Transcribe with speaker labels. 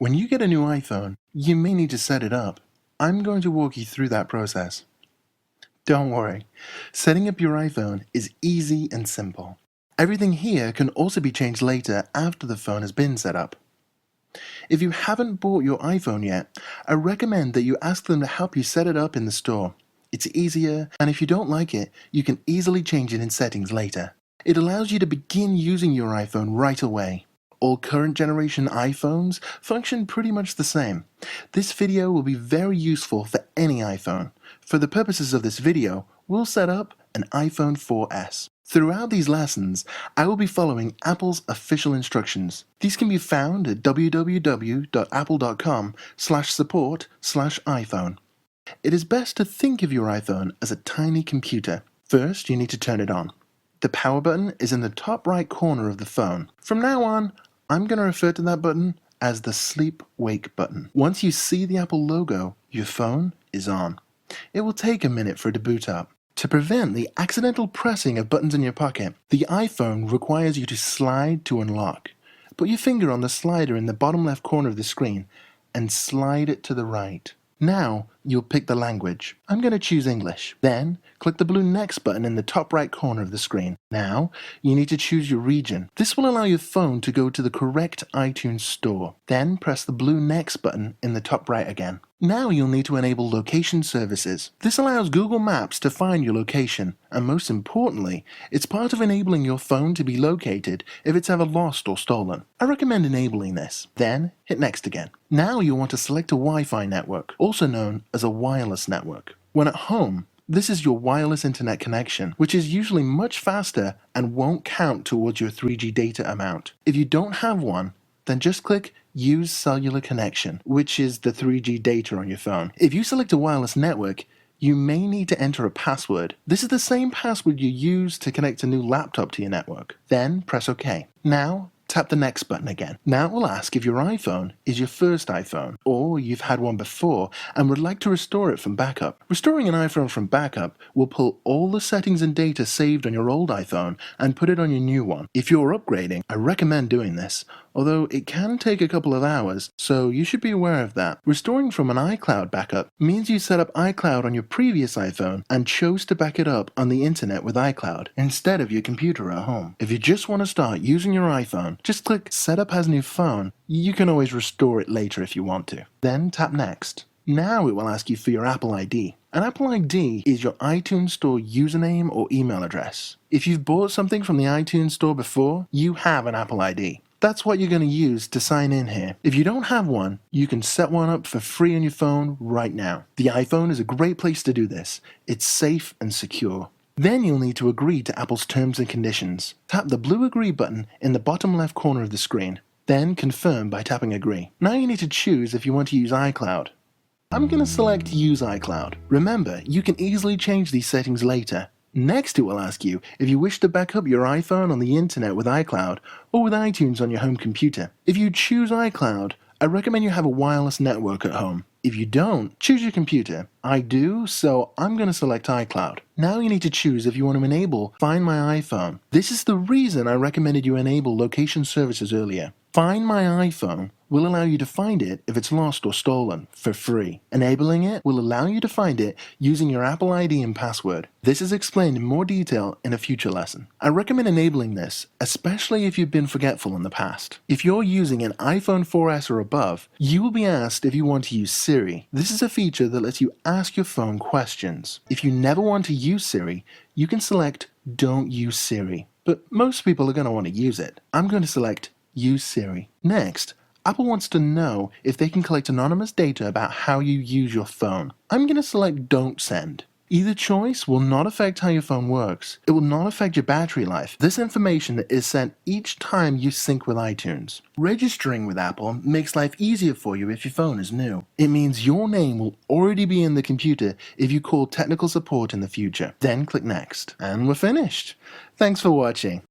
Speaker 1: When you get a new iPhone, you may need to set it up. I'm going to walk you through that process. Don't worry, setting up your iPhone is easy and simple. Everything here can also be changed later after the phone has been set up. If you haven't bought your iPhone yet, I recommend that you ask them to help you set it up in the store. It's easier, and if you don't like it, you can easily change it in settings later. It allows you to begin using your iPhone right away. All current generation iPhones function pretty much the same. This video will be very useful for any iPhone. For the purposes of this video, we'll set up an iPhone 4S. Throughout these lessons, I will be following Apple's official instructions. These can be found at www.apple.com/support/iPhone. It is best to think of your iPhone as a tiny computer. First, you need to turn it on. The power button is in the top right corner of the phone. From now on, I'm going to refer to that button as the sleep-wake button. Once you see the Apple logo, your phone is on. It will take a minute for it to boot up. To prevent the accidental pressing of buttons in your pocket, the iPhone requires you to slide to unlock. Put your finger on the slider in the bottom left corner of the screen and slide it to the right. Now, you'll pick the language. I'm going to choose English. Then, click the blue Next button in the top right corner of the screen. Now, you need to choose your region. This will allow your phone to go to the correct iTunes store. Then, press the blue Next button in the top right again. Now you'll need to enable location services. This allows Google Maps to find your location, and most importantly, it's part of enabling your phone to be located if it's ever lost or stolen. I recommend enabling this. Then, hit Next again. Now you'll want to select a Wi-Fi network, also known as a wireless network. When at home, this is your wireless internet connection, which is usually much faster and won't count towards your 3G data amount. If you don't have one, then just click Use Cellular Connection, which is the 3G data on your phone. If you select a wireless network, you may need to enter a password. This is the same password you use to connect a new laptop to your network. Then press OK. Now, tap the Next button again. Now it will ask if your iPhone is your first iPhone, or you've had one before and would like to restore it from backup. Restoring an iPhone from backup will pull all the settings and data saved on your old iPhone and put it on your new one. If you're upgrading, I recommend doing this, although it can take a couple of hours, so you should be aware of that. Restoring from an iCloud backup means you set up iCloud on your previous iPhone and chose to back it up on the internet with iCloud instead of your computer at home. If you just want to start using your iPhone, just click Set Up as New Phone. You can always restore it later if you want to. Then tap Next. Now it will ask you for your Apple ID. An Apple ID is your iTunes Store username or email address. If you've bought something from the iTunes Store before, you have an Apple ID. That's what you're going to use to sign in here. If you don't have one, you can set one up for free on your phone right now. The iPhone is a great place to do this. It's safe and secure. Then you'll need to agree to Apple's terms and conditions. Tap the blue Agree button in the bottom left corner of the screen. Then confirm by tapping Agree. Now you need to choose if you want to use iCloud. I'm going to select Use iCloud. Remember, you can easily change these settings later. Next, it will ask you if you wish to back up your iPhone on the internet with iCloud or with iTunes on your home computer. If you choose iCloud, I recommend you have a wireless network at home. If you don't, choose your computer. I do, so I'm going to select iCloud. Now you need to choose if you want to enable Find My iPhone. This is the reason I recommended you enable location services earlier. Find My iPhone will allow you to find it if it's lost or stolen, for free. Enabling it will allow you to find it using your Apple ID and password. This is explained in more detail in a future lesson. I recommend enabling this, especially if you've been forgetful in the past. If you're using an iPhone 4S or above, you will be asked if you want to use Siri. This is a feature that lets you ask your phone questions. If you never want to use Siri, you can select Don't Use Siri. But most people are going to want to use it. I'm going to select Use Siri. Next, Apple wants to know if they can collect anonymous data about how you use your phone. I'm going to select Don't Send. Either choice will not affect how your phone works. It will not affect your battery life. This information is sent each time you sync with iTunes. Registering with Apple makes life easier for you if your phone is new. It means your name will already be in the computer if you call technical support in the future. Then click Next. And we're finished. Thanks for watching.